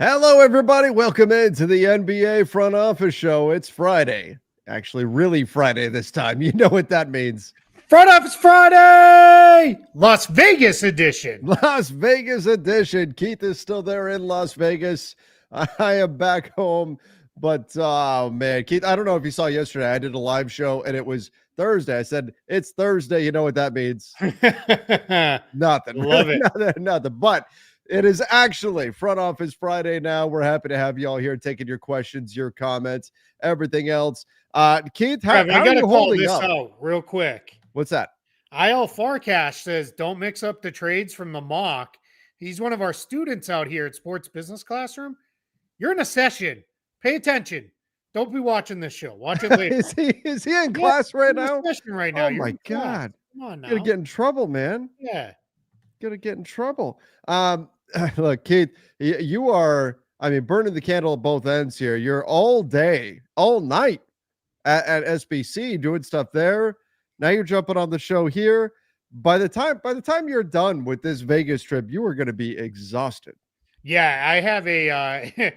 Hello, everybody. Welcome into the NBA Front Office Show. It's Friday. Actually, really Friday this time. You know what that means. Front Office Friday, Las Vegas edition. Las Vegas edition. Keith is still there in Las Vegas. I am back home. But, oh, man, Keith, I don't know if you saw yesterday. I did a live show, and it was Thursday. I said, it's Thursday. You know what that means. Nothing. Love it. Nothing. But it is actually Front Office Friday now. We're happy to have you all here taking your questions, your comments, everything else. Keith, how I are got to you call holding this up? out real quick. What's that? IL Forecast says don't mix up the trades from the mock. He's one of our students out here at Sports Business Classroom. You're in a session. Pay attention. Don't be watching this show. Watch it later. is he in class right now? Session right now. Oh, You're my in class. God. Come on now. You're going to get in trouble, man. Yeah. Gonna get in trouble. Look, Keith, you are, burning the candle at both ends here. You're all day, all night at SBC doing stuff there. Now you're jumping on the show here. By the time you're done with this Vegas trip, you are going to be exhausted. Yeah, I have a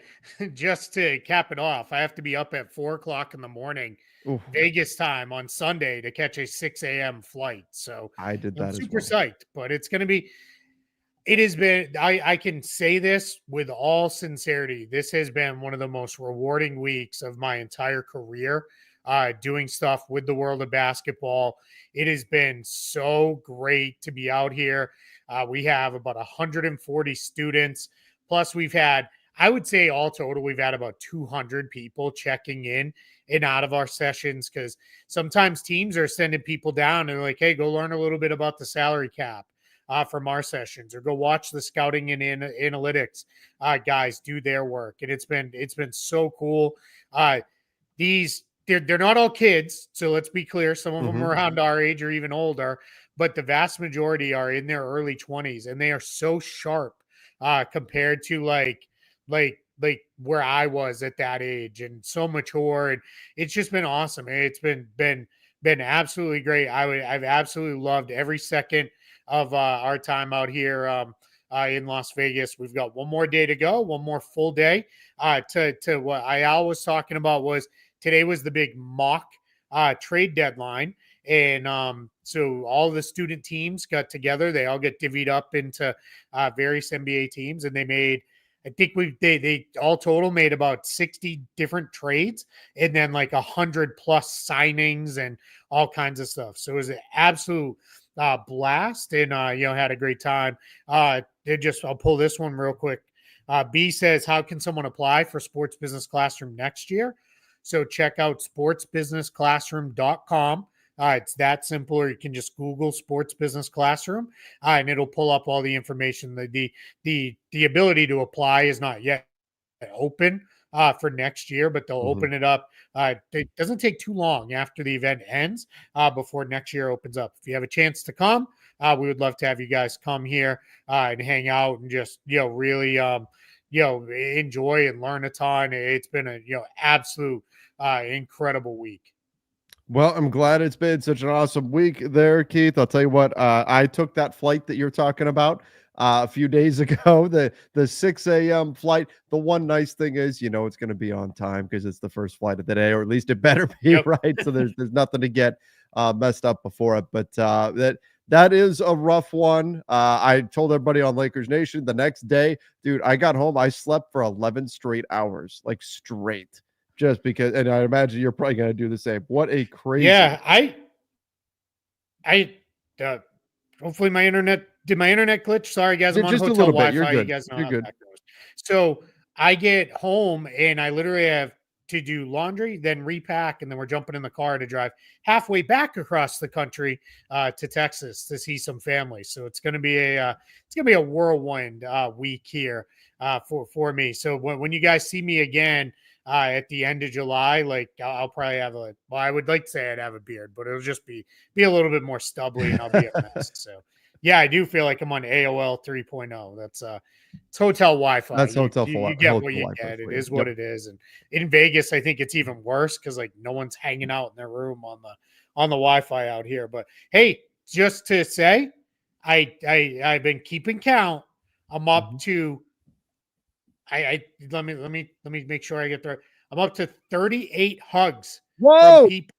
just to cap it off, I have to be up at 4:00 in the morning, Oof. Vegas time on Sunday to catch a 6 a.m. flight. So I did that I'm as super well. psyched, but it's going to be, it has been, I can say this with all sincerity. This has been one of the most rewarding weeks of my entire career, doing stuff with the world of basketball. It has been so great to be out here. We have about 140 students. Plus, we've had, I would say all total, we've had about 200 people checking in and out of our sessions because sometimes teams are sending people down and like, hey, go learn a little bit about the salary cap from our sessions, or go watch the scouting and analytics guys do their work. And it's been so cool. They're not all kids, so let's be clear. Some of them are around our age or even older, but the vast majority are in their early 20s, and they are so sharp compared to like where I was at that age, and so mature. And it's just been awesome. It's been absolutely great. I've absolutely loved every second of our time out here in Las Vegas. We've got one more day to go, one more full day. To what I was talking about was today was the big mock trade deadline. And so all the student teams got together. They all get divvied up into various NBA teams, and they made, I think they all total made about 60 different trades, and then like 100 plus signings and all kinds of stuff. So it was an absolute blast, and had a great time. I'll pull this one real quick. B says, how can someone apply for Sports Business Classroom next year? So check out sportsbusinessclassroom.com. It's that simple, or you can just Google Sports Business Classroom, and it'll pull up all the information. The ability to apply is not yet open for next year, but they'll open it up. It doesn't take too long after the event ends before next year opens up. If you have a chance to come, we would love to have you guys come here and hang out and just really enjoy and learn a ton. It's been a absolute incredible week. Well, I'm glad it's been such an awesome week there, Keith. I'll tell you what, I took that flight that you're talking about a few days ago, the 6 a.m. flight. The one nice thing is, it's going to be on time because it's the first flight of the day, or at least it better be, right? So there's nothing to get messed up before it. But that is a rough one. I told everybody on Lakers Nation the next day, dude, I got home, I slept for 11 straight hours, like straight. Just because, and I imagine you're probably going to do the same. What a crazy. Yeah, hopefully my internet glitch. Sorry, guys, I'm on just hotel a little bit. Wi-Fi. You're good. You guys know You're how good. that goes. So I get home and I literally have to do laundry, then repack, and then we're jumping in the car to drive halfway back across the country to Texas to see some family. So it's going to be a whirlwind week here for me. So when you guys see me again at the end of July, like I'll probably have I would like to say I'd have a beard, but it'll just be a little bit more stubbly and I'll be a mess. So yeah, I do feel like I'm on AOL 3.0. That's it's hotel Wi-Fi. That's hotel you get hotel what you Wi-Fi get. It for you. is what it is. And in Vegas, I think it's even worse because like no one's hanging out in their room on the Wi-Fi out here. But hey, just to say, I've been keeping count. I'm up to I let me make sure I get there. I'm up to 38 hugs from Whoa! people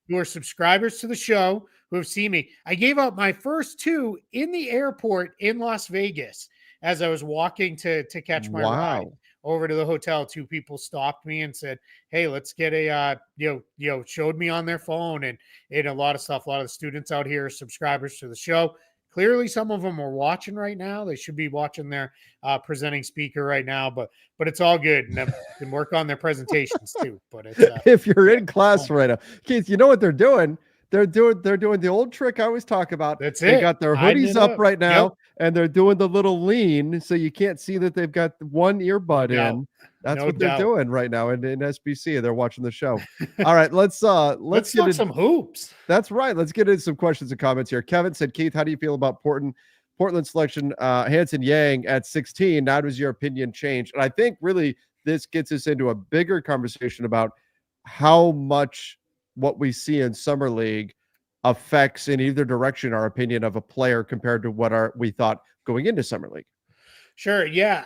who are subscribers to the show who have seen me. I gave out my first two in the airport in Las Vegas as I was walking to catch my ride Wow. over to the hotel. Two people stopped me and said, "Hey, let's get a showed me on their phone and a lot of stuff. A lot of the students out here are subscribers to the show. Clearly, some of them are watching right now. They should be watching their presenting speaker right now, but it's all good, and I've been working on their presentations too. But it's If you're yeah, in class right now, Keith, you know what they're doing? They're doing the old trick I always talk about. that's They it. got their Hiding hoodies it up up. right Yep, now, and they're doing the little lean so you can't see that they've got one no earbud doubt, in. That's no what they're doubt. doing right now in SBC. They're watching the show. All right, let's Let's get talk it. some hoops. That's right. Let's get into some questions and comments here. Kevin said, Keith, how do you feel about Portland selection, Hanson Yang at 16? Now does your opinion change? And I think really this gets us into a bigger conversation about how much what we see in summer league affects in either direction our opinion of a player compared to what we thought going into summer league. Sure. Yeah.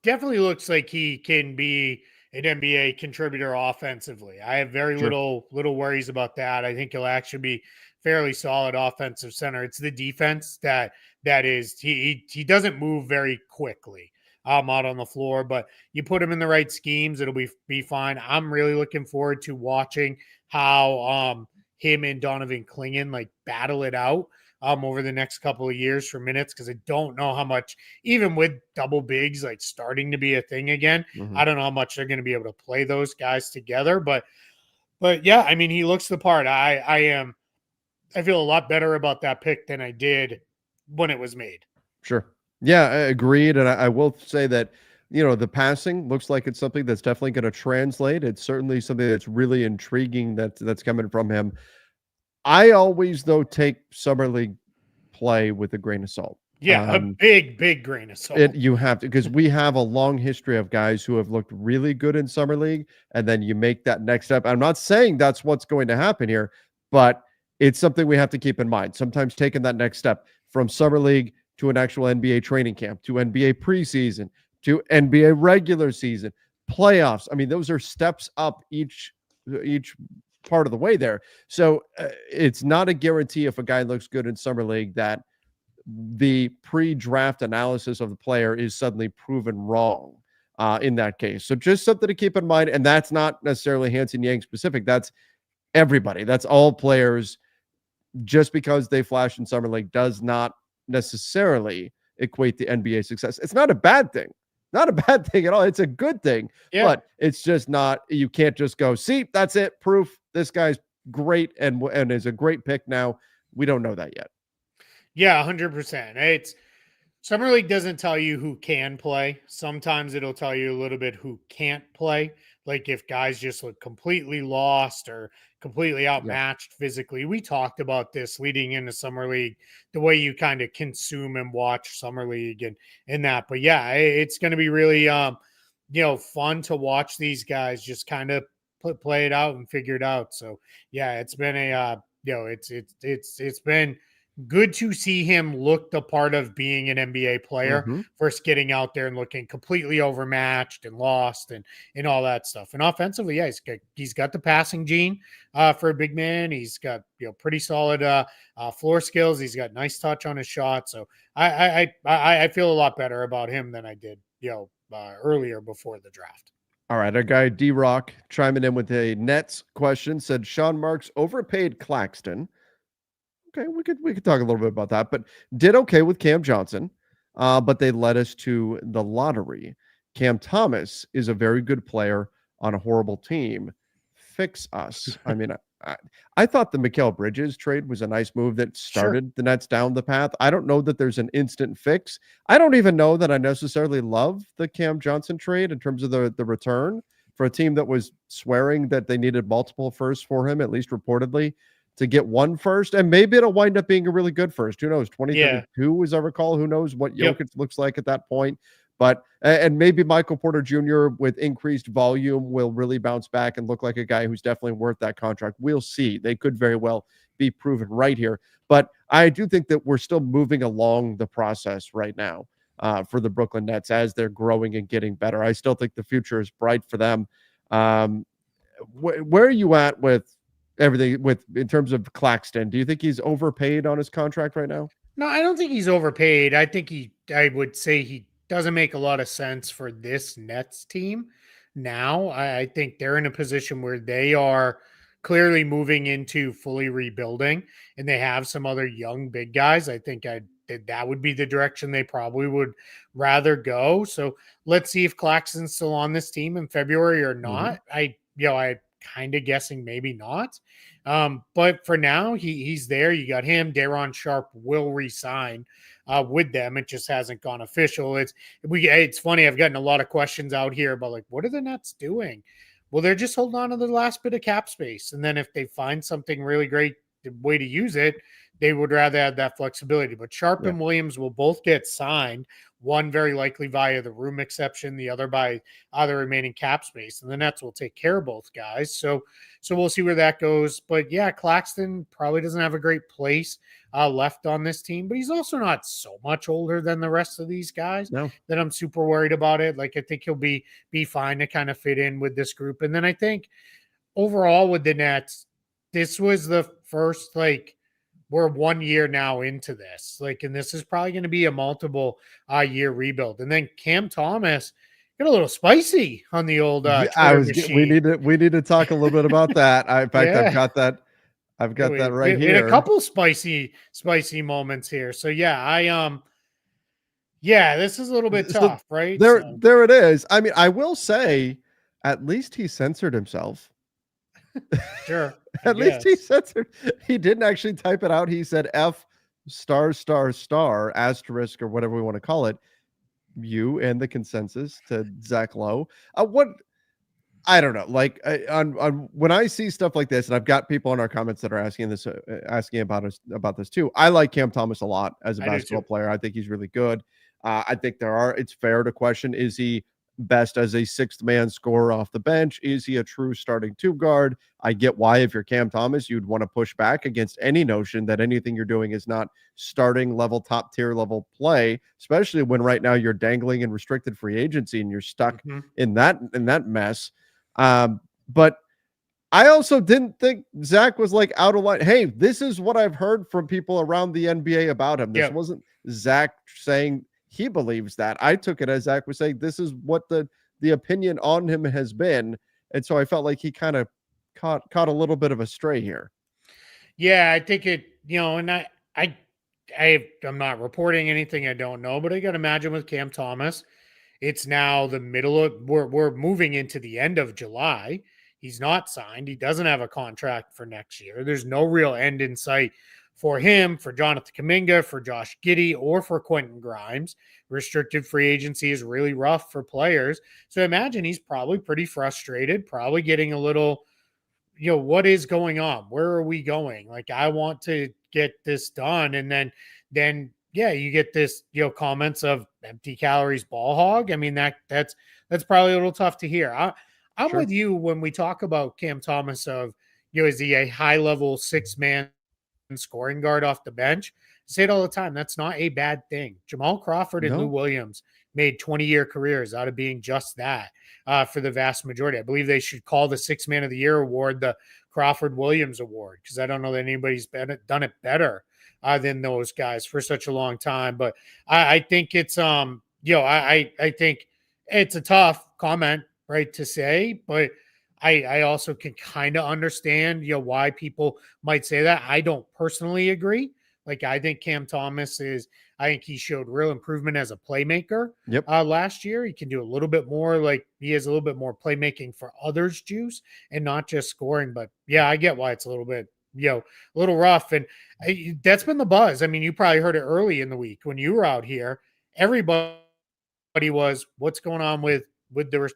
Definitely looks like he can be an NBA contributor offensively. I have very Sure. little worries about that. I think he'll actually be fairly solid offensive center. It's the defense that is he doesn't move very quickly out on the floor, but you put him in the right schemes, it'll be fine. I'm really looking forward to watching how him and Donovan Clingan like battle it out over the next couple of years for minutes, because I don't know how much, even with double bigs like starting to be a thing again, Mhm. I don't know how much they're going to be able to play those guys together. But yeah, I mean, he looks the part. I feel a lot better about that pick than I did when it was made. Sure. Yeah, I agreed. And I will say that, the passing looks like it's something that's definitely going to translate. It's certainly something that's really intriguing that's coming from him. I always, though, take summer league play with a grain of salt. Yeah, a big grain of salt. You have to, because we have a long history of guys who have looked really good in summer league, and then you make that next step. I'm not saying that's what's going to happen here, but it's something we have to keep in mind. Sometimes taking that next step from summer league to an actual NBA training camp, to NBA preseason, to NBA regular season, playoffs. I mean, those are steps up each part of the way there. So it's not a guarantee if a guy looks good in summer league that the pre-draft analysis of the player is suddenly proven wrong in that case. So just something to keep in mind. And that's not necessarily Hanson Yang specific. That's everybody. That's all players. Just because they flash in summer league does not necessarily equate to NBA success. It's not a bad thing. Not a bad thing at all. It's a good thing, Yeah. but it's just not, you can't just go, see, that's it. Proof this guy's great and is a great pick now. We don't know that yet. Yeah, 100%. It's Summer League doesn't tell you who can play. Sometimes it'll tell you a little bit who can't play. Like if guys just look completely lost or completely Yeah. outmatched physically. We talked about this leading into Summer League, the way you kind of consume and watch Summer League and that. But yeah, it's going to be really fun to watch these guys just kind of play it out and figure it out. So yeah, it's been it's been good to see him look the part of being an NBA player Mhm. versus getting out there and looking completely overmatched and lost and all that stuff. And offensively, yeah, he's got the passing gene for a big man. He's got pretty solid floor skills. He's got nice touch on his shot. So I feel a lot better about him than I did earlier before the draft. All right, our guy D Rock chiming in with a Nets question said Sean Marks overpaid Claxton. Okay, we could talk a little bit about that, but did okay with Cam Johnson, but they led us to the lottery. Cam Thomas is a very good player on a horrible team. Fix us. I mean, I thought the Mikal Bridges trade was a nice move that Sure. started the Nets down the path. I don't know that there's an instant fix. I don't even know that I necessarily love the Cam Johnson trade in terms of the return for a team that was swearing that they needed multiple firsts for him, at least reportedly, to get one first, and maybe it'll wind up being a really good first. Who knows? Yeah. 2032, as I recall. Who knows what Yep. Jokic looks like at that point? But and maybe Michael Porter Jr. with increased volume will really bounce back and look like a guy who's definitely worth that contract. We'll see. They could very well be proven right here. But I do think that we're still moving along the process right now. for the Brooklyn Nets as they're growing and getting better. I still think the future is bright for them. Um, where are you at with everything with in terms of Claxton? Do you think he's overpaid on his contract right now? No, I don't think he's overpaid. I would say he doesn't make a lot of sense for this Nets team now. I think they're in a position where they are clearly moving into fully rebuilding and they have some other young big guys. I think that would be the direction they probably would rather go. So let's see if Claxton's still on this team in February or Mm-hmm. not. I kind of guessing maybe not. But for now, he's there. You got him. Daron Sharp will resign with them. It just hasn't gone official. It's funny. I've gotten a lot of questions out here about like, what are the Nets doing? Well, they're just holding on to the last bit of cap space, and then if they find something really great way to use it, they would rather have that flexibility. But Sharp Yeah. and Williams will both get signed. One very likely via the room exception, the other by the remaining cap space, and the Nets will take care of both guys. So we'll see where that goes. But yeah, Claxton probably doesn't have a great place left on this team, but he's also not so much older than the rest of these guys No. that I'm super worried about it. Like I think he'll be fine to kind of fit in with this group. And then I think overall with the Nets, this was the first like we're 1 year now into this. Like, and this is probably going to be a multiple year rebuild. And then Cam Thomas got a little spicy on the old Yeah, Twitter machine. we need to talk a little bit about that. In fact, Yeah. I've Yeah, got that we right had a here. couple spicy moments here. So yeah, this is a little bit So tough, right? So there it is. I mean, I will say, at least he censored himself. sure, I At least he guess. censored. He didn't actually type it out. He said F star star star asterisk or whatever we want to call it. You and the consensus to Zach Lowe. What I don't know. Like on when I see stuff like this, and I've got people in our comments that are asking about this too. I like Cam Thomas a lot as a I do basketball too. player. I think he's really good. I think it's fair to question, is he best as a sixth man scorer off the bench? Is he a true starting two guard? I get why if you're Cam Thomas, you'd want to push back against any notion that anything you're doing is not starting level, top tier level play, especially when right now you're dangling in restricted free agency and you're stuck Mhm. in that mess. But I also didn't think Zach was like out of line. Hey, this is what I've heard from people around the NBA about him. This Yep. wasn't Zach saying he believes that. I took it as Zach was saying this is what the opinion on him has been, and so I felt like he kind of caught a little bit of a stray here. Yeah, I think and I'm not reporting anything I don't know, but I got to imagine with Cam Thomas, it's now the middle of we're moving into the end of July. He's not signed. He doesn't have a contract for next year. There's no real end in sight for him, for Jonathan Kuminga, for Josh Giddey, or for Quentin Grimes. Restricted free agency is really rough for players. So imagine he's probably pretty frustrated, probably getting a little, what is going on? Where are we going? Like, I want to get this done. And then, yeah, you get this, comments of empty calories ball hog. I mean, that's probably a little tough to hear. I'm Sure. with you when we talk about Cam Thomas of, is he a high level 6-man scoring guard off the bench? I say it all the time. That's not a bad thing. Jamal Crawford and Lou No. Williams made 20-year careers out of being just that for the vast majority. I believe they should call the 6-man of the year award the Crawford Williams Award, because I don't know that anybody's done it better than those guys for such a long time. But I think it's I think it's a tough comment, right, to say, but I also can kind of understand, why people might say that. I don't personally agree. Like, I think Cam Thomas I think he showed real improvement as a playmaker Yep. last year. He can do a little bit more, like he has a little bit more playmaking for others juice and not just scoring. But yeah, I get why it's a little bit, a little rough. And that's been the buzz. I mean, you probably heard it early in the week when you were out here. Everybody was, what's going on with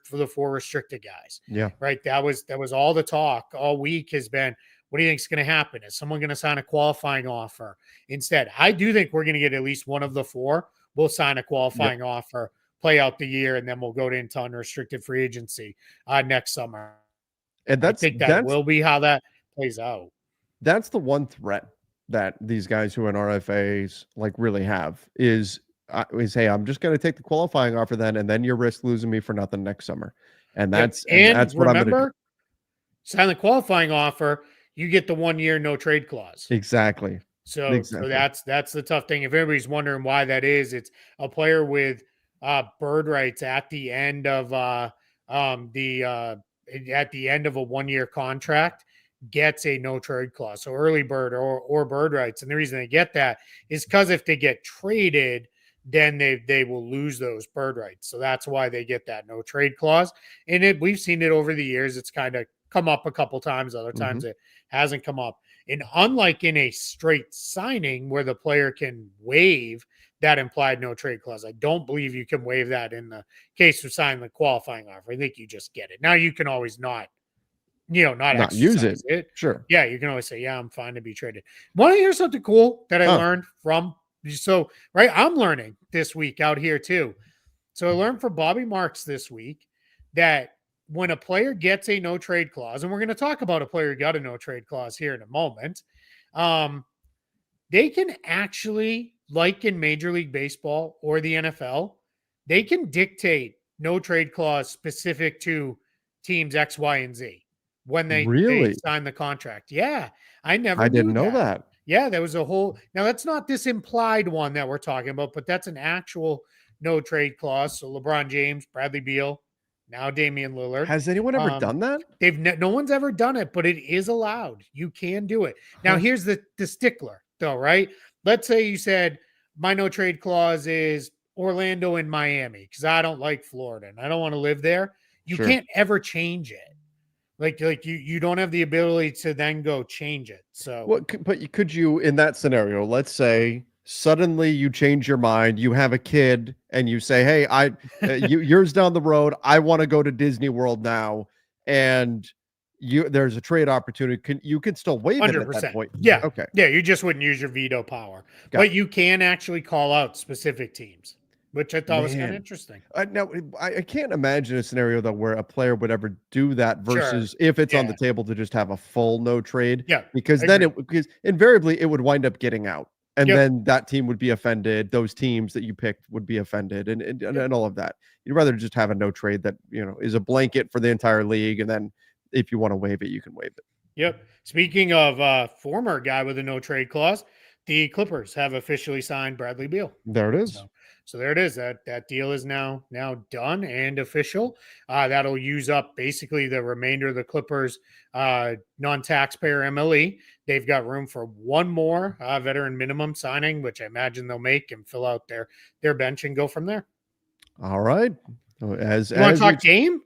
for the 4 restricted guys, Yeah. right? That was all the talk all week has been, what do you think is going to happen? Is someone going to sign a qualifying offer instead? I do think we're going to get at least one of the 4. We'll sign a Yep. qualifying offer, play out the year, and then we'll go into unrestricted free agency next summer. And I think that will be how that plays out. that's the one threat that these guys who are in RFAs like really have is is, hey, I'm just going to take the qualifying offer then, and then you risk losing me for nothing next summer. And Yep. and And that's what I'm going to do. remember, sign the qualifying offer, you get the 1 year no trade clause. Exactly. So that's the tough thing. If anybody's wondering why that is, it's a player with bird rights at the end of at the end of a 1 year contract gets a no trade clause. So early bird or bird rights. And the reason they get that is because if they get traded, then they will lose those bird rights. So that's why they get that no trade clause. And we've seen it over the years. It's kind of come up a couple times. Other times it hasn't come up. And unlike in a straight signing where the player can waive that implied no trade clause, I don't believe you can waive that in the case of signing the qualifying offer. I think you just get it. Now you can always not use exercise it. Sure. Yeah, you can always say, yeah, I'm fine to be traded. Want to hear something cool that I learned from? So, right, I'm learning this week out here too. So I learned from Bobby Marks this week that when a player gets a no trade clause, and we're going to talk about a player who got a no trade clause here in a moment, they can actually, like in Major League Baseball or the NFL, they can dictate no trade clause specific to teams X, Y, and Z when they sign the contract. Yeah, I didn't know that. Yeah, there was a whole. Now that's not this implied one that we're talking about, but that's an actual no trade clause. So LeBron James, Bradley Beal, now Damian Lillard. Has anyone ever done that? No one's ever done it, but it is allowed. You can do it. Now here's the stickler though, right? Let's say you said my no trade clause is Orlando and Miami because I don't like Florida and I don't want to live there. You can't ever change it. Like you don't have the ability to then go change it. So but could you, in that scenario, let's say suddenly you change your mind, you have a kid and you say, hey, years down the road, I want to go to Disney World now, and there's a trade opportunity. You can still waive it at that point. Yeah. Okay. Yeah, you just wouldn't use your veto power. But you can actually call out specific teams, which I thought was kind of interesting. Now, I can't imagine a scenario though where a player would ever do that versus if it's on the table to just have a full no trade. Yeah, because because invariably it would wind up getting out, and then that team would be offended. Those teams that you picked would be offended, and all of that. You'd rather just have a no trade that is a blanket for the entire league, and then if you want to waive it, you can waive it. Yep. Speaking of former guy with a no trade clause, the Clippers have officially signed Bradley Beal. There it is. So there it is. That deal is now done and official. That'll use up basically the remainder of the Clippers non-taxpayer MLE. They've got room for one more veteran minimum signing, which I imagine they'll make and fill out their bench and go from there. All right. You want to talk Dame?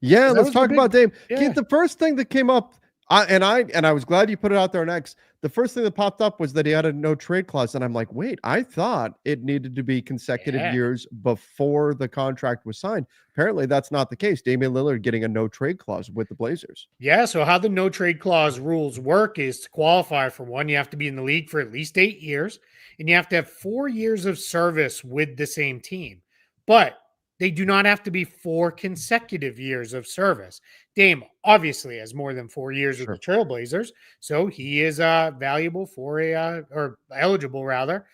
Yeah, let's talk about Dame. Keith, the first thing that came up, and I was glad you put it out there next. The first thing that popped up was that he had a no trade clause, and I'm like, wait, I thought it needed to be consecutive years before the contract was signed. Apparently, that's not the case. Damian Lillard getting a no trade clause with the Blazers. Yeah. So how the no trade clause rules work is to qualify for one, you have to be in the league for at least 8 years, and you have to have 4 years of service with the same team. But they do not have to be 4 consecutive years of service. Dame obviously has more than 4 years with the Trailblazers, so he is valuable for or eligible rather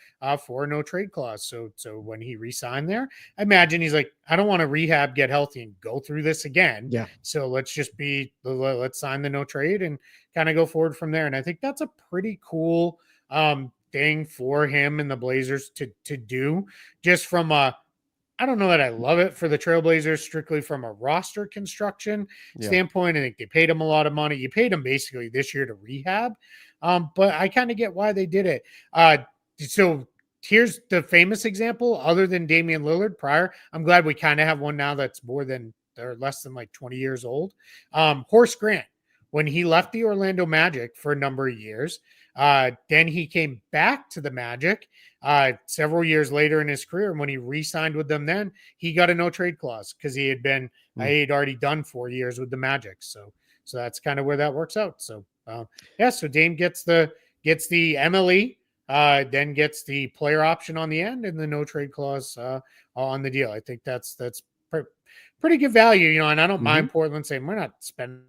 for a no trade clause. So when he re-signed there, I imagine he's like, I don't want to rehab, get healthy, and go through this again. Yeah. So let's sign the no trade and kind of go forward from there. And I think that's a pretty cool thing for him and the Blazers to do, just from a. I don't know that I love it for the Trailblazers strictly from a roster construction standpoint. I think they paid him a lot of money. You paid him basically this year to rehab. But I kind of get why they did it. So here's the famous example other than Damian Lillard prior. I'm glad we kind of have one now that's less than like 20 years old. Horace Grant, when he left the Orlando Magic for a number of years, then he came back to the Magic several years later in his career. And when he re-signed with them, then he got a no trade clause because he had been, he had already done 4 years with the Magic. So that's kind of where that works out. So so Dame gets the MLE, then gets the player option on the end and the no trade clause on the deal. I think that's pretty good value, and I don't mind Portland saying we're not spending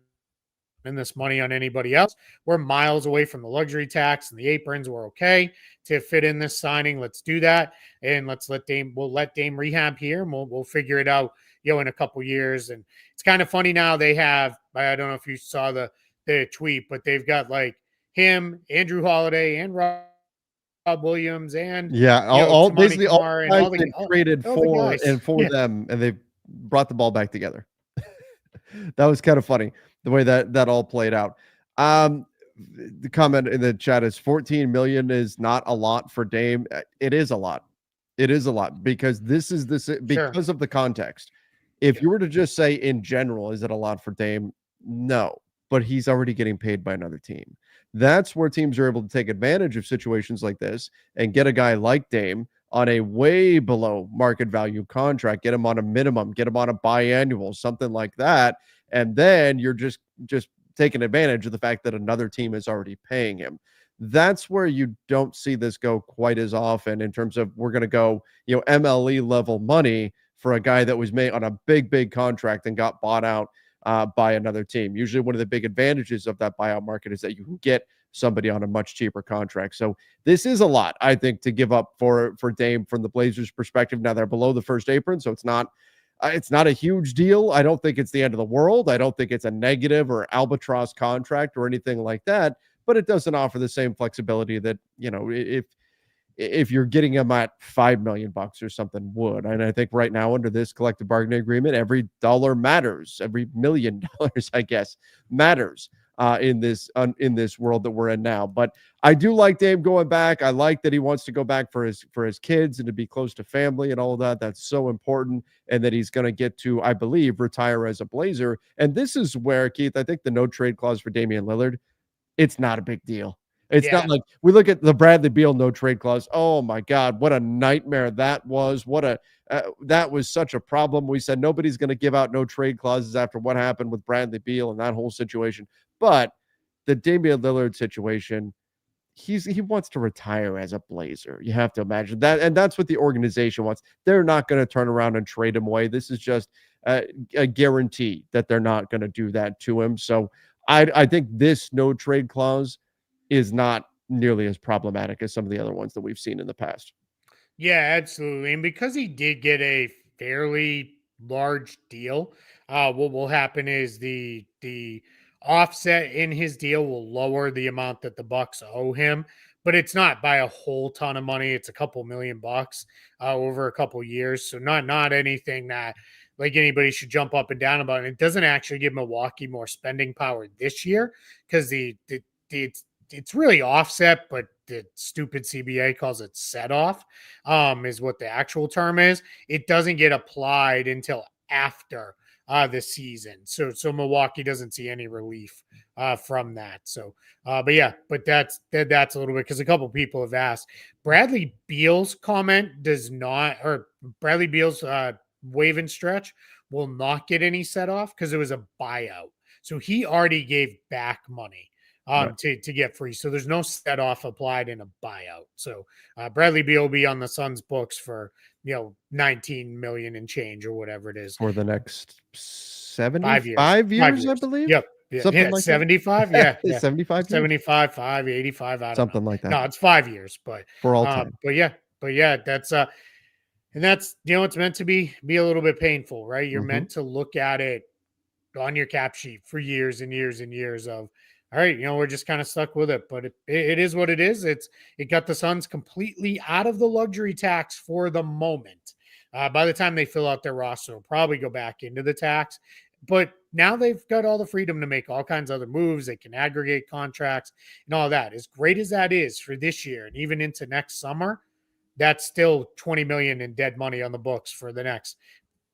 this money on anybody else. We're miles away from the luxury tax and the aprons. We're okay to fit in this signing. Let's do that. And we'll let Dame rehab here and we'll figure it out, in a couple years. And it's kind of funny now they have, I don't know if you saw the tweet, but they've got like him, Andrew Holiday, and Rob Williams, and all Toumani basically all Camara and guys all they the traded all the for guys. and for them, and they brought the ball back together. That was kind of funny the way that all played out. The comment in the chat is 14 million is not a lot for Dame. It is a lot. It is a lot because because Sure. of the context. If Yeah. you were to just say in general, is it a lot for Dame? No, but he's already getting paid by another team. That's where teams are able to take advantage of situations like this and get a guy like Dame on a way below market value contract, get him on a minimum, get him on a biannual, something like that. And then you're just taking advantage of the fact that another team is already paying him. That's where you don't see this go quite as often in terms of we're going to go, MLE level money for a guy that was made on a big contract and got bought out by another team. Usually one of the big advantages of that buyout market is that you can get somebody on a much cheaper contract. So this is a lot, I think, to give up for Dame from the Blazers' perspective. Now they're below the first apron, so it's not a huge deal. I don't think it's the end of the world. I don't think it's a negative or albatross contract or anything like that, but it doesn't offer the same flexibility that, if you're getting them at $5 million or something would. And I think right now under this collective bargaining agreement, every dollar matters. Every $1 million, I guess, matters in this world that we're in now. But I do like Dame going back. I like that he wants to go back for his kids and to be close to family and all of that. That's so important. And that he's going to get to, I believe, retire as a Blazer. And this is where, Keith, I think the no trade clause for Damian Lillard, it's not a big deal. It's not like we look at the Bradley Beal no trade clause. Oh my God, what a nightmare that was! That was such a problem. We said nobody's going to give out no trade clauses after what happened with Bradley Beal and that whole situation. But the Damian Lillard situation, he wants to retire as a Blazer. You have to imagine that, and that's what the organization wants. They're not going to turn around and trade him away. This is just a guarantee that they're not going to do that to him. So I think this no trade clause is not nearly as problematic as some of the other ones that we've seen in the past. Yeah, absolutely. And because he did get a fairly large deal, what will happen is the offset in his deal will lower the amount that the Bucks owe him, but it's not by a whole ton of money. It's a couple $1,000,000 over a couple years. So not anything that like anybody should jump up and down about. And it doesn't actually give Milwaukee more spending power this year because it's really offset, but the stupid CBA calls it set off, is what the actual term is. It doesn't get applied until after the season. So Milwaukee doesn't see any relief from that. So, but that's a little bit because a couple people have asked. Bradley Beal's comment does not, or Bradley Beal's wave and stretch will not get any set off because it was a buyout. So he already gave back money to get free. So there's no set off applied in a buyout. So Bradley Beal will be on the Suns books for 19 million and change or whatever it is for the next 5 years. 5 years, I believe. Yep. Yeah, something like 75. Yeah, 75, 75, 5, 85. I don't something know. like that. No, it's 5 years, but for all time. But yeah, that's and that's it's meant to be a little bit painful, right? You're meant to look at it on your cap sheet for years and years and years of, all right, we're just kind of stuck with it, but it is what it is. It got the Suns completely out of the luxury tax for the moment. By the time they fill out their roster, they'll probably go back into the tax. But now they've got all the freedom to make all kinds of other moves. They can aggregate contracts and all that. As great as that is for this year and even into next summer, that's still 20 million in dead money on the books for the next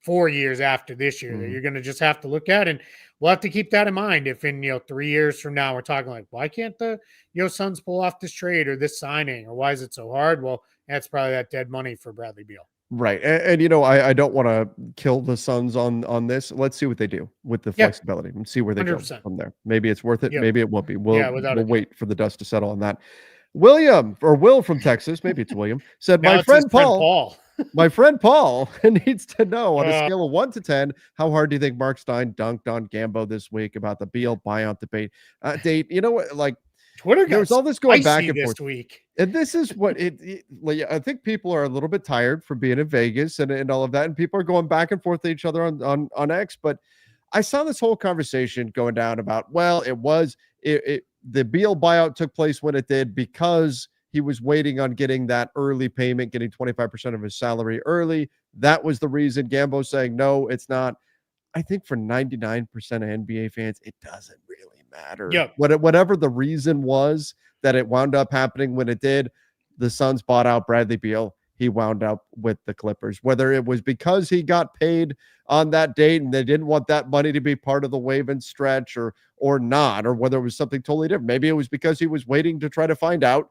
4 years after this year that you're going to just have to look at. And we'll have to keep that in mind if in 3 years from now we're talking like, why can't the Suns pull off this trade or this signing, or why is it so hard? Well, that's probably that dead money for Bradley Beal. Right. And I don't want to kill the Suns on this. Let's see what they do with the flexibility and see where they 100%. Go from there. Maybe it's worth it. Yep. Maybe it won't be. We'll wait for the dust to settle on that. Will from Texas, maybe it's William, said, my friend Paul. My friend Paul needs to know on a Uh, scale of 1 to 10, how hard do you think Mark Stein dunked on Gambo this week about the Beal buyout date? You know what? Like, Twitter there got was all this going back spicy and this forth. week. And this is what like, I think people are a little bit tired from being in Vegas and all of that. And people are going back and forth to each other on X. But I saw this whole conversation going down about, well, the Beal buyout took place when it did because he was waiting on getting that early payment, getting 25% of his salary early. That was the reason. Gambo saying, no, it's not. I think for 99% of NBA fans, it doesn't really matter. Yep. Whatever the reason was that it wound up happening when it did, the Suns bought out Bradley Beal. He wound up with the Clippers. Whether it was because he got paid on that date and they didn't want that money to be part of the wave and stretch or not, or whether it was something totally different. Maybe it was because he was waiting to try to find out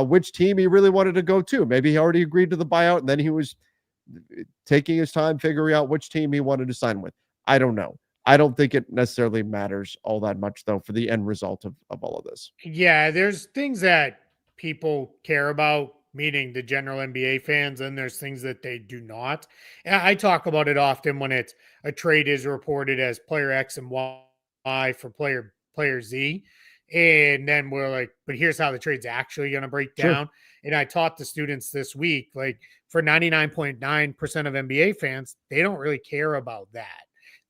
which team he really wanted to go to. Maybe he already agreed to the buyout and then he was taking his time figuring out which team he wanted to sign with. I don't know. I don't think it necessarily matters all that much, though, for the end result of all of this. Yeah, there's things that people care about, meaning the general NBA fans, and there's things that they do not. And I talk about it often when it's a trade is reported as player X and Y for player Z. And then we're like, but here's how the trade's actually going to break Sure. down. And I taught the students this week, like for 99.9% of NBA fans, they don't really care about that.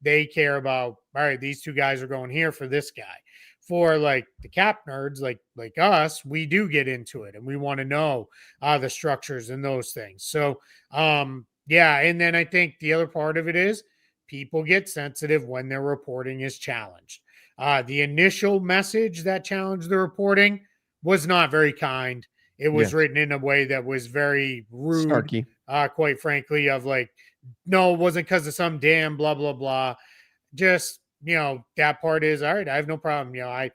They care about, all right, these two guys are going here for this guy. For like the cap nerds like us, we do get into it and we want to know the structures and those things. So yeah, and then I think the other part of it is people get sensitive when their reporting is challenged. The initial message that challenged the reporting was not very kind. It was Yes. written in a way that was very rude, Snarky. quite frankly, of like, no, it wasn't because of some damn blah blah blah. Just, that part is all right. I have no problem. I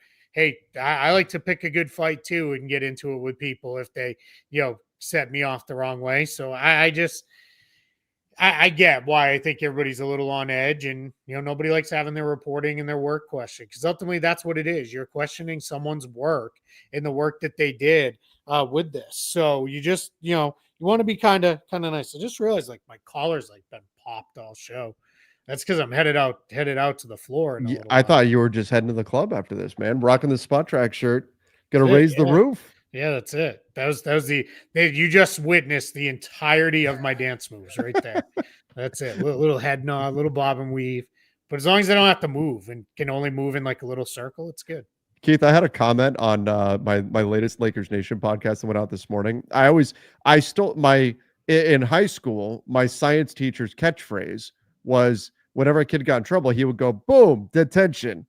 like to pick a good fight too and get into it with people if they, set me off the wrong way. So I get why I think everybody's a little on edge, and nobody likes having their reporting and their work questioned, because ultimately that's what it is. You're questioning someone's work and the work that they did with this. So you just you want to be kind of nice. I just realized like my collar's like been popped all show. That's because I'm headed out to the floor in a little I while. thought you were just heading to the club after this, man. Rocking the Spot Track shirt. Gonna That's it, raise the yeah. roof. Yeah, that's it. That was you just witnessed the entirety of my dance moves right there. That's it. Little head nod, little bob and weave. But as long as I don't have to move and can only move in like a little circle, it's good. Keith, I had a comment on my latest Lakers Nation podcast that went out this morning. I stole in high school, my science teacher's catchphrase was whenever a kid got in trouble, he would go, boom, detention.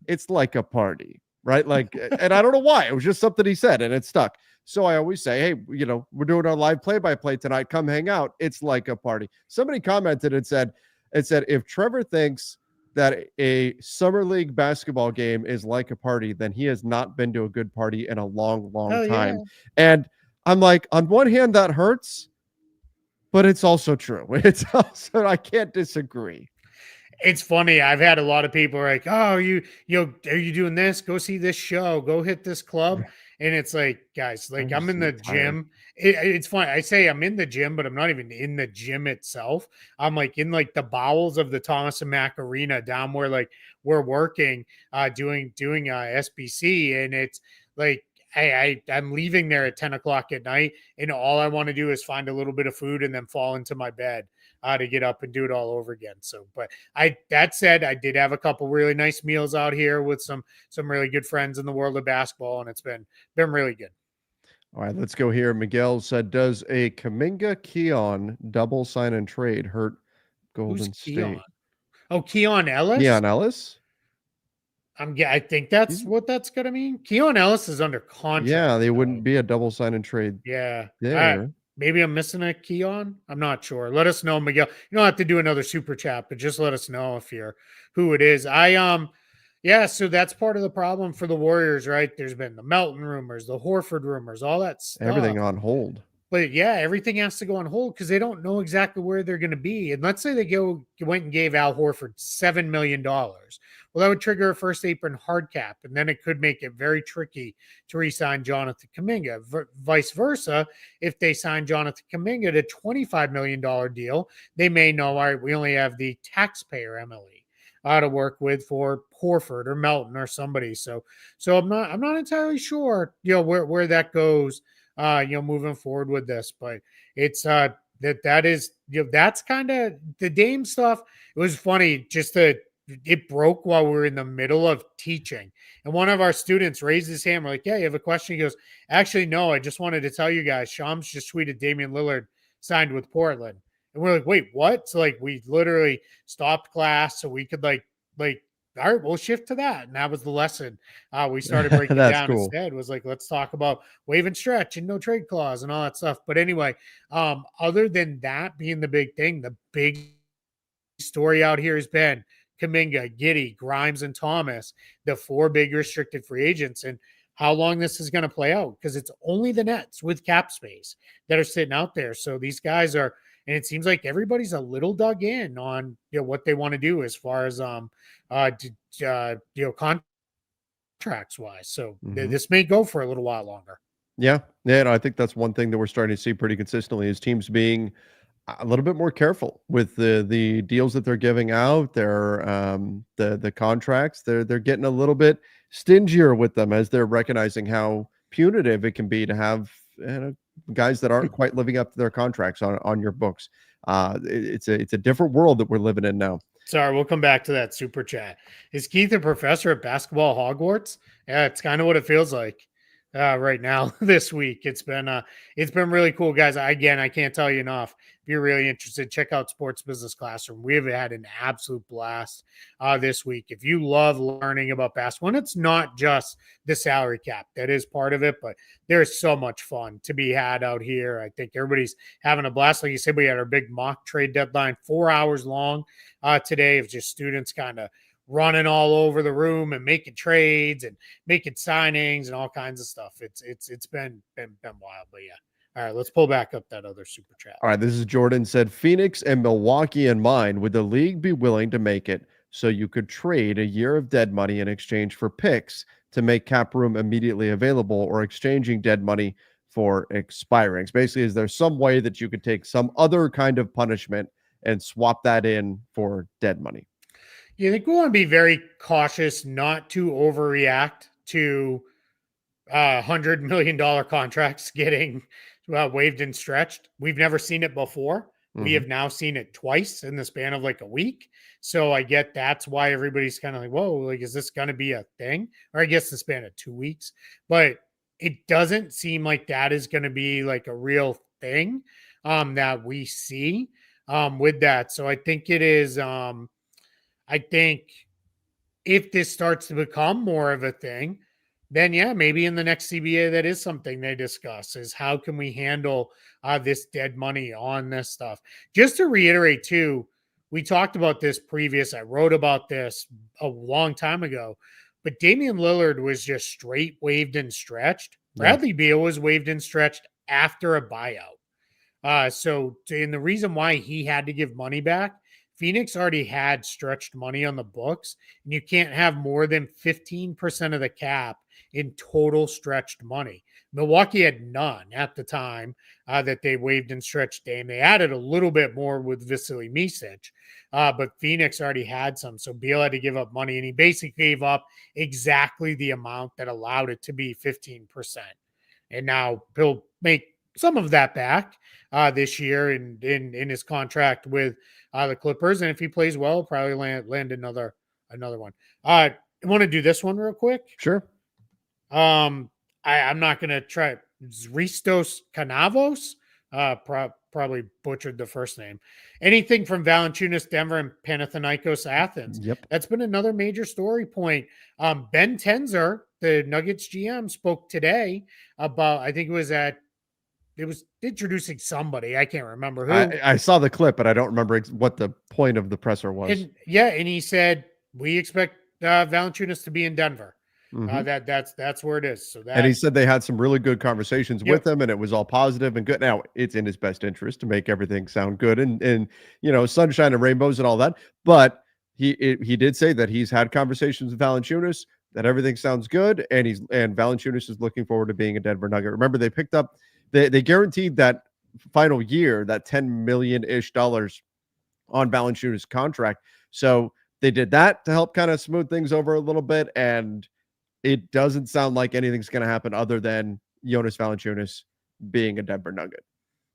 It's like a party, right? Like, and I don't know why. It was just something he said and it stuck. So I always say, hey, we're doing our live play-by-play tonight. Come hang out. It's like a party. Somebody commented and said, if Trevor thinks that a summer league basketball game is like a party, then he has not been to a good party in a long, long time. Yeah. And I'm like, on one hand, that hurts, but it's also true. It's also, I can't disagree. It's funny. I've had a lot of people like, "Oh, are you doing this? Go see this show. Go hit this club." And it's like, guys, like I'm in the gym. It's funny. I say I'm in the gym, but I'm not even in the gym itself. I'm like in like the bowels of the Thomas and Mack Arena, down where like we're working, doing SBC, and it's like I'm leaving there at 10 o'clock at night, and all I want to do is find a little bit of food and then fall into my bed to get up and do it all over again. So, but that said, I did have a couple really nice meals out here with some really good friends in the world of basketball, and it's been really good. All right, let's go here. Miguel said, does a Kaminga Keon double sign and trade hurt Golden Who's Keon? State? Oh, Keon Ellis? Keon Ellis? I think that's what that's gonna mean. Keon Ellis is under contract. Yeah, they wouldn't be a double sign and trade. Yeah. There. Maybe I'm missing a Keon. I'm not sure. Let us know, Miguel. You don't have to do another super chat, but just let us know if you're who it is. Yeah, so that's part of the problem for the Warriors, right? There's been the Melton rumors, the Horford rumors, all that stuff. Everything on hold. But yeah, everything has to go on hold because they don't know exactly where they're going to be. And let's say they went and gave Al Horford $7 million. Well, that would trigger a first apron hard cap, and then it could make it very tricky to re-sign Jonathan Kuminga. Vice versa, if they sign Jonathan Kuminga to $25 million deal, they may know, all right, we only have the taxpayer MLE to work with for Horford or Melton or somebody. So I'm not entirely sure, where that goes, moving forward with this, but it's that is, that's kind of the Dame stuff. It was funny, it broke while we were in the middle of teaching, and one of our students raised his hand. We're like, "Yeah, you have a question?" He goes, "Actually, no. I just wanted to tell you guys, Shams just tweeted Damian Lillard signed with Portland." And we're like, "Wait, what?" So like, we literally stopped class so we could like, all right, we'll shift to that. And that was the lesson. We started breaking That's down cool. instead. Was like, let's talk about waive and stretch and no trade clause and all that stuff. But anyway, other than that being the big thing, the big story out here has been Kuminga, Giddey, Grimes, and Thomas, the 4 big restricted free agents, and how long this is going to play out, because it's only the Nets with cap space that are sitting out there. So these guys are, and it seems like everybody's a little dug in on what they want to do as far as contracts wise. So this may go for a little while longer. Yeah. And I think that's one thing that we're starting to see pretty consistently is teams being a little bit more careful with the deals that they're giving out. Their the contracts. They're getting a little bit stingier with them as they're recognizing how punitive it can be to have guys that aren't quite living up to their contracts on your books. It's a different world that we're living in now. Sorry, we'll come back to that super chat. Is Keith a professor at basketball Hogwarts? Yeah, it's kind of what it feels like right now this week. It's been really cool, guys. Again, I can't tell you enough. If you're really interested, check out Sports Business Classroom. We have had an absolute blast this week. If you love learning about basketball, and it's not just the salary cap, that is part of it, but there's so much fun to be had out here. I think everybody's having a blast. Like you said, we had our big mock trade deadline, 4 hours long today, of just students kind of running all over the room and making trades and making signings and all kinds of stuff. It's been wild, but yeah. All right, let's pull back up that other super chat. All right, this is Jordan said, Phoenix and Milwaukee in mind, would the league be willing to make it so you could trade a year of dead money in exchange for picks to make cap room immediately available, or exchanging dead money for expiring? Basically, is there some way that you could take some other kind of punishment and swap that in for dead money? You think we want to be very cautious not to overreact to $100 million contracts getting waived and stretched? We've never seen it before. We have now seen it twice in the span of like a week. So I get that's why everybody's kind of like, whoa, like, is this going to be a thing? Or I guess the span of 2 weeks. But it doesn't seem like that is going to be like a real thing that we see with that. So I think it is, I think if this starts to become more of a thing, then yeah, maybe in the next CBA, that is something they discuss, is how can we handle this dead money on this stuff. Just to reiterate too, we talked about this I wrote about this a long time ago, but Damian Lillard was just straight waived and stretched. Bradley Beal was waived and stretched after a buyout. So the reason why he had to give money back, Phoenix already had stretched money on the books, and you can't have more than 15% of the cap in total stretched money. Milwaukee had none at the time that they waived and stretched Dame. They added a little bit more with Vasily Micic, but Phoenix already had some. So Beal had to give up money, and he basically gave up exactly the amount that allowed it to be 15%. And now he'll make some of that back this year in his contract with the Clippers, and if he plays well, he'll probably land another one. I want to do this one real quick. Sure. I'm not going to try Ristos Canavos. Probably butchered the first name. Anything from Valanciunas, Denver, and Panathinaikos, Athens. Yep. That's been another major story point. Ben Tenzer, the Nuggets GM, spoke today about, I think it was introducing somebody. I can't remember who. I saw the clip, but I don't remember what the point of the presser was. And he said, we expect Valanciunas to be in Denver. Mhm. That's where it is. So And he that, said they had some really good conversations yep, with him, and it was all positive and good. Now, it's in his best interest to make everything sound good and sunshine and rainbows and all that. But he did say that he's had conversations with Valanciunas, that everything sounds good, and Valanciunas is looking forward to being a Denver Nugget. Remember, they picked up they guaranteed that final year, that $10 million-ish on Valanciunas' contract. So they did that to help kind of smooth things over a little bit, and it doesn't sound like anything's going to happen other than Jonas Valanciunas being a Denver Nugget.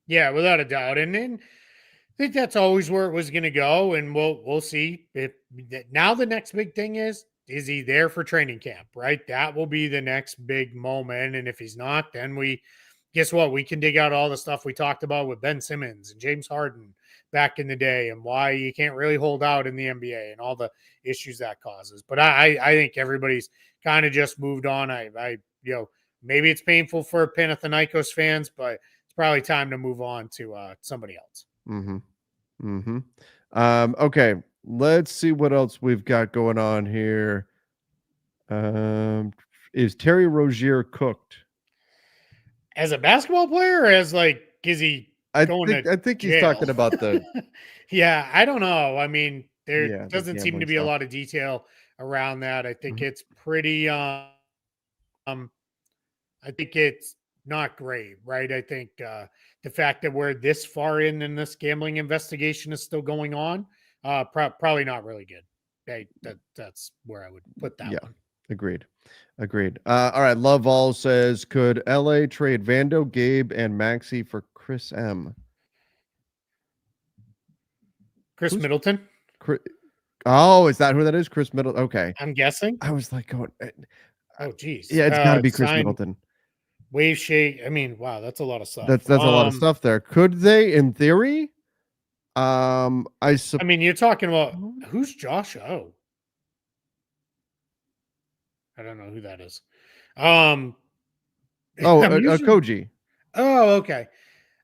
yeah, without a doubt. And then I think that's always where it was going to go, and we'll see if now the next big thing is he there for training camp, right? That will be the next big moment, and if he's not, then we guess what? We can dig out all the stuff we talked about with Ben Simmons and James Harden back in the day, and why you can't really hold out in the NBA and all the issues that causes. But I think everybody's kind of just moved on. Maybe it's painful for Panathinaikos fans, but it's probably time to move on to somebody else. Mm-hmm. Mm-hmm. Okay, let's see what else we've got going on here. Is Terry Rozier cooked? As a basketball player, or as like, is he I going to think I think he's jail? talking about the Yeah, I don't know. I mean, there the doesn't seem to gambling be a stuff. lot of detail around that. Mhm. It's pretty um I think it's not great, right? I think the fact that we're this far in this gambling investigation is still going on, probably not really good. That's where I would put that Yeah, one. agreed. Agreed. All right. Love All says, could LA trade Vando, Gabe, and Maxi for Chris M? Chris Who's Middleton, Chris? Oh, is that who that is? Chris Middleton. Okay. I'm guessing. I was like going, Oh, geez. yeah, it's got to be Chris Signed Middleton. Wave shake. I mean, wow, that's a lot of stuff. That's a lot of stuff there. Could they, in theory? I I suppose. mean, you're talking about who's Josh O? I don't know who that is. Um, Oh, I'm usually. Koji. Oh, okay.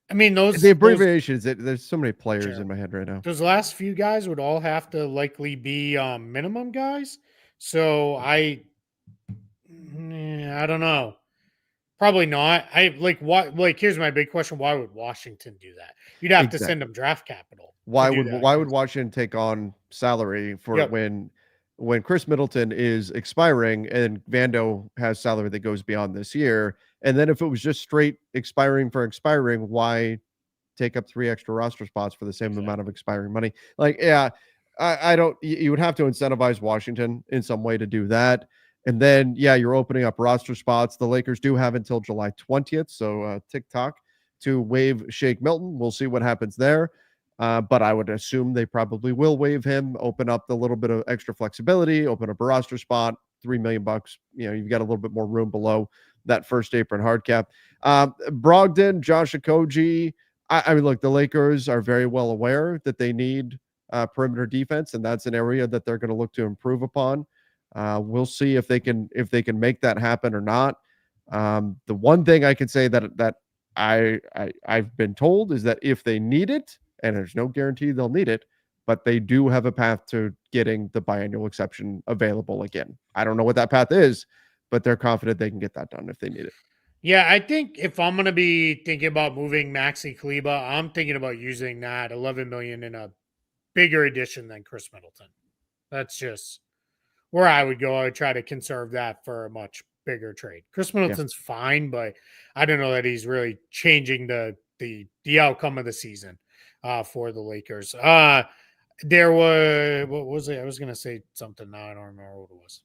I mean, The those abbreviations. There's so many players sure. in my head right now. Those last few guys would all have to likely be minimum guys. So I don't know. Probably not. I like what like here's my big question. Why would Washington do that? You'd have to send Exactly. them draft capital to do that. Why would Washington take on salary for Yep. when Chris Middleton is expiring and Vando has salary that goes beyond this year? And then if it was just straight expiring for expiring, why take up 3 extra roster spots for the same amount of expiring money? Like, yeah, I don't. You would have to incentivize Washington in some way to do that. And then, yeah, you're opening up roster spots. The Lakers do have until July 20th, so TikTok to waive Shake Milton. We'll see what happens there. But I would assume they probably will waive him, open up the little bit of extra flexibility, open up a roster spot, $3 million. You've got a little bit more room below that first apron hard cap. Brogdon, Josh Okogie. I mean, look, the Lakers are very well aware that they need perimeter defense, and that's an area that they're going to look to improve upon. We'll see if they can make that happen or not. The one thing I can say that I've been told is that if they need it, and there's no guarantee they'll need it, but they do have a path to getting the biannual exception available again. I don't know what that path is, but they're confident they can get that done if they need it. Yeah, I think if I'm gonna be thinking about moving Maxi Kleba, I'm thinking about using that 11 million in a bigger addition than Chris Middleton. That's just where I would go. I would try to conserve that for a much bigger trade. Chris Yeah. Middleton's fine, but I don't know that he's really changing the outcome of the season for the Lakers. There was what was it? I was gonna say something now. I don't remember what it was.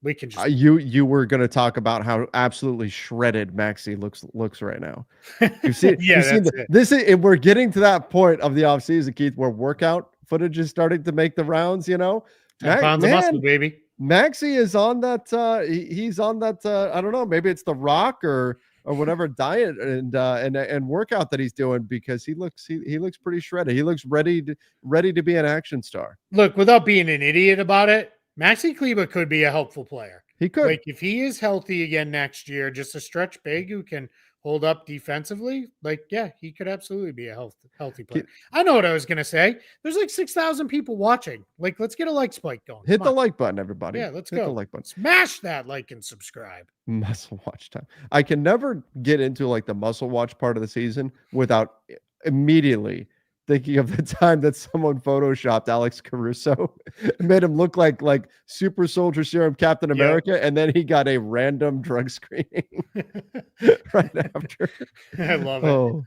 We can just You were going to talk about how absolutely shredded Maxi looks right now. yeah, You've seen that's it. this is we're getting to that point of the offseason, Keith, where workout footage is starting to make the rounds. 10 pounds of muscle, baby. Maxi is on that. He's on that. I don't know. Maybe it's the Rock or whatever diet and workout that he's doing, because he looks pretty shredded. He looks ready to be an action star. Look, without being an idiot about it, Maxi Kleba could be a helpful player. He could. Like if he is healthy again next year, just a stretch big who can hold up defensively, like, yeah, he could absolutely be a healthy player. I know what I was gonna say. There's like 6,000 people watching. Like, let's get a like spike going. Hit Come the on. like button, everybody. Yeah, let's Hit the go. like button. Smash that like and subscribe. Muscle watch time. I can never get into like the muscle watch part of the season without immediately thinking of the time that someone photoshopped Alex Caruso and made him look like super soldier serum Captain America, and then he got a random drug screening right after. I love it. Oh,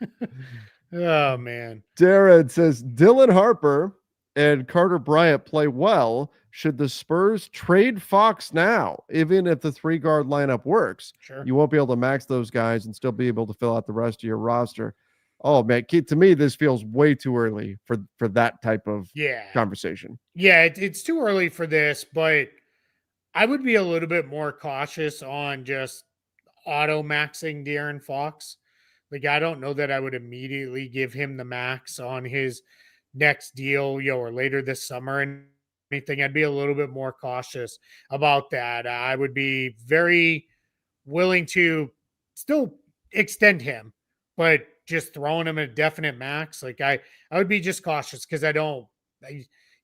Oh man. Darren says Dylan Harper and Carter Bryant play well. Should the Spurs trade Fox now? Even if the 3-guard lineup works, Sure. you won't be able to max those guys and still be able to fill out the rest of your roster. Oh man, Keith, to me, this feels way too early for that type of conversation. Yeah, it's too early for this, but I would be a little bit more cautious on just auto maxing De'Aaron Fox. Like, I don't know that I would immediately give him the max on his next deal, or later this summer and anything. I'd be a little bit more cautious about that. I would be very willing to still extend him, but just throwing him a definite max. Like, I would be just cautious because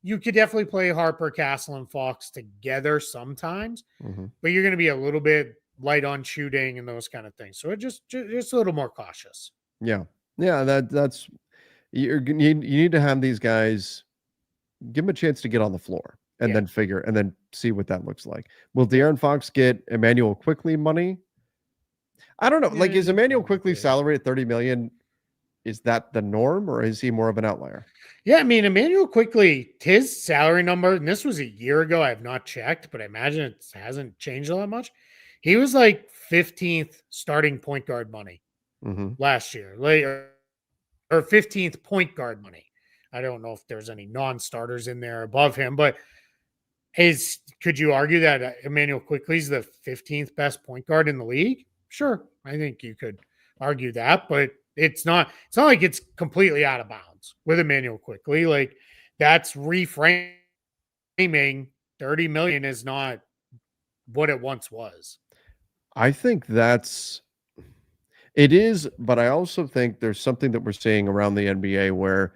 you could definitely play Harper, Castle, and Fox together sometimes, but you're going to be a little bit light on shooting and those kind of things. So just a little more cautious. Yeah. That's you need to have these guys, give them a chance to get on the floor and then see what that looks like. Will De'Aaron Fox get Emmanuel Quickley money? I don't know. Like, is Emmanuel Quickley's salary at 30 million? Is that the norm, or is he more of an outlier? Yeah, I mean, Emmanuel Quickley, his salary number, and this was a year ago. I have not checked, but I imagine it hasn't changed all that much. He was like 15th starting point guard money last year, or 15th point guard money. I don't know if there's any non-starters in there above him, but could you argue that Emmanuel Quickley's the 15th best point guard in the league? Sure, I think you could argue that, but it's not like it's completely out of bounds with Emmanuel Quickley. Like, that's reframing 30 million is not what it once was. I think it is, but I also think there's something that we're seeing around the NBA where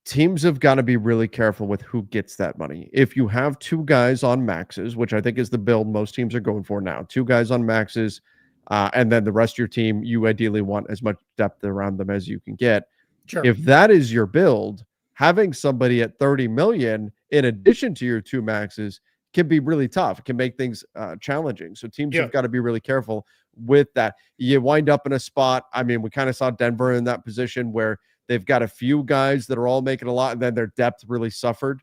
teams have got to be really careful with who gets that money. If you have 2 guys on maxes, which I think is the build most teams are going for now, 2 guys on maxes, and then the rest of your team, you ideally want as much depth around them as you can get. Sure. If that is your build, having somebody at 30 million in addition to your 2 maxes can be really tough. It can make things challenging. So teams have got to be really careful with that. You wind up in a spot. I mean, we kind of saw Denver in that position where they've got a few guys that are all making a lot, and then their depth really suffered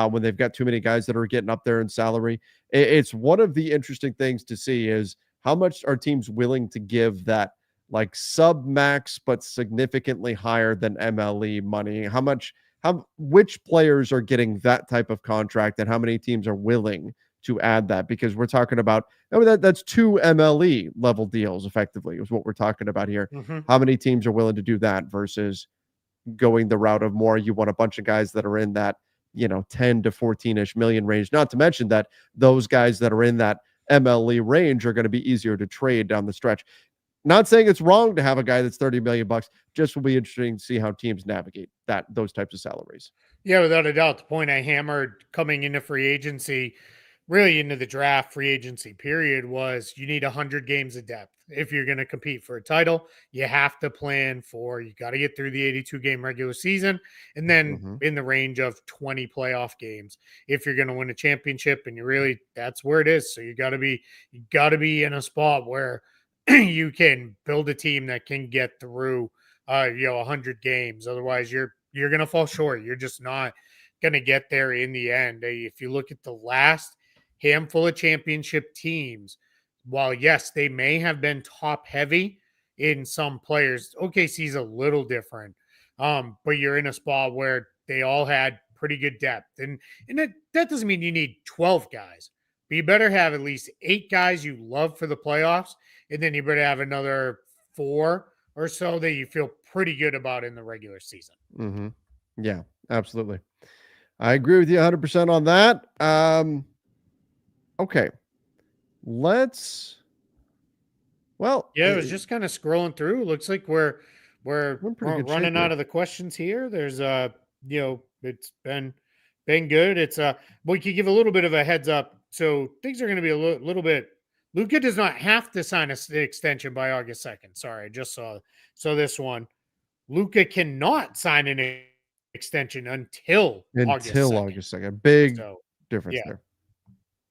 when they've got too many guys that are getting up there in salary. It's one of the interesting things to see is how much are teams willing to give that like sub max, but significantly higher than MLE money? Which players are getting that type of contract, and how many teams are willing to add that? Because we're talking about, that's 2 MLE level deals effectively is what we're talking about here. How many teams are willing to do that versus going the route of more, you want a bunch of guys that are in that, 10 to 14-ish million range, not to mention that those guys that are in that MLE range are going to be easier to trade down the stretch. Not saying it's wrong to have a guy that's 30 million bucks. Just will be interesting to see how teams navigate those types of salaries. Yeah, without a doubt. The point I hammered coming into free agency, really into the draft free agency period, was you need 100 games of depth. If you're going to compete for a title, you have to plan for, you got to get through the 82 game regular season and then in the range of 20 playoff games if you're going to win a championship. And that's where it is. So you got to be in a spot where you can build a team that can get through 100 games. Otherwise you're going to fall short. You're just not going to get there in the end. If you look at the last handful of championship teams, while yes, they may have been top heavy in some players, OKC's a little different. But you're in a spot where they all had pretty good depth. And that doesn't mean you need 12 guys, but you better have at least 8 guys you love for the playoffs. And then you better have another 4 or so that you feel pretty good about in the regular season. Yeah, absolutely. I agree with you 100% on that. Okay. Well, Yeah, I was just kind of scrolling through. Looks like we're we're in pretty good shape running out here. of the questions here. There's it's been good. It's we could give a little bit of a heads up. So things are going to be a little bit. Luca does not have to sign a extension by August 2nd. Sorry, I just saw this one. Luca cannot sign an extension until August Until 2nd. August 2nd. Big So difference yeah, there.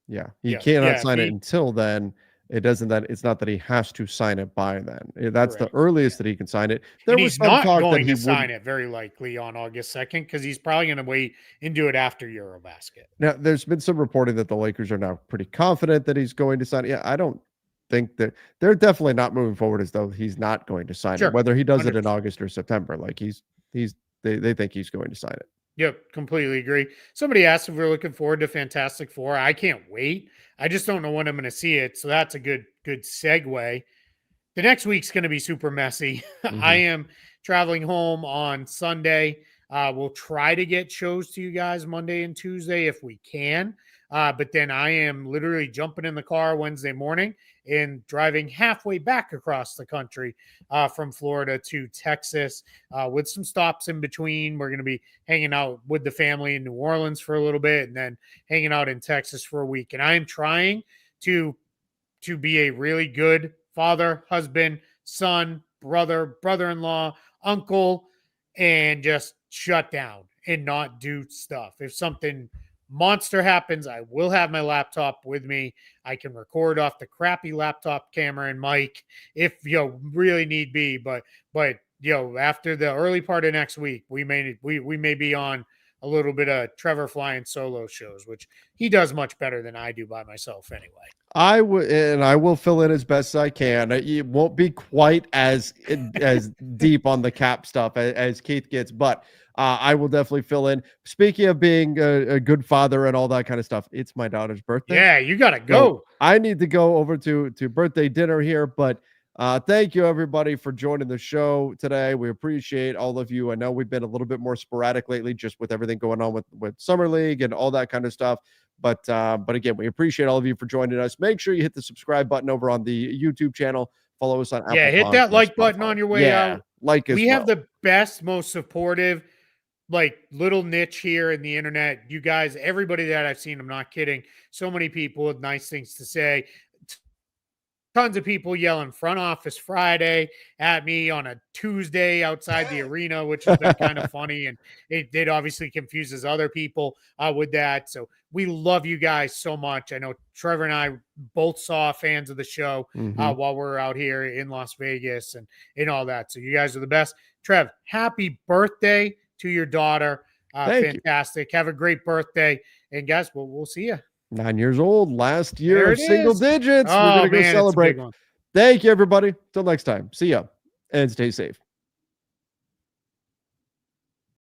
Yeah. He yeah, cannot yeah. If sign it he until then. It doesn't that it's not that he has to sign it by then. That's the correct. earliest that he can sign it. There And was he's some not talk that going he to would. sign it very likely on August 2nd because he's probably going to wait and do it after Eurobasket. Now, there's been some reporting that the Lakers are now pretty confident that he's going to sign it. Yeah, I don't think that they're definitely not moving forward as though he's not going to sign it, Sure. whether he does it in 100%. August or September. Like they think he's going to sign it. Yep, completely agree. Somebody asked if we're looking forward to Fantastic Four. I can't wait. I just don't know when I'm going to see it. So that's a good segue. The next week's going to be super messy. I Mhm. am traveling home on Sunday. We'll try to get shows to you guys Monday and Tuesday if we can. But then I am literally jumping in the car Wednesday morning and driving halfway back across the country from Florida to Texas with some stops in between. We're going to be hanging out with the family in New Orleans for a little bit and then hanging out in Texas for a week. And I am trying to be a really good father, husband, son, brother, brother-in-law, uncle, and just shut down and not do stuff. If something monster happens, I will have my laptop with me. I can record off the crappy laptop camera and mic if really need be. But after the early part of next week, we may be on a little bit of Trevor flying solo shows, which he does much better than I do by myself anyway. I would, and I will fill in as best as I can. It won't be quite as deep on the cap stuff as Keith gets, but I will definitely fill in. Speaking of being a good father and all that kind of stuff, it's my daughter's birthday. Yeah, you gotta So go. I need to go over to birthday dinner here, but thank you everybody for joining the show today. We appreciate all of you. I know we've been a little bit more sporadic lately, just with everything going on with Summer League and all that kind of stuff. But again, we appreciate all of you for joining us. Make sure you hit the subscribe button over on the YouTube channel. Follow us on Apple Yeah, hit that Podcasts, like button Spotify. on your way Yeah, out. like as We have well. the best, most supportive, like little niche here in the internet. You guys, everybody that I've seen, I'm not kidding. So many people with nice things to say. Tons of people yelling front office Friday at me on a Tuesday outside the arena, which has been kind of funny. And it obviously confuses other people with that. So we love you guys so much. I know Trevor and I both saw fans of the show Mhm. while we're out here in Las Vegas and all that. So you guys are the best. Trev, happy birthday to your daughter. Thank you. Fantastic. Have a great birthday. And guys, we'll see you. 9 years old, last year There of it single is. digits. We're Oh, gonna go man, it's a celebrate. big one. Thank you, everybody. Till next time. See ya and stay safe.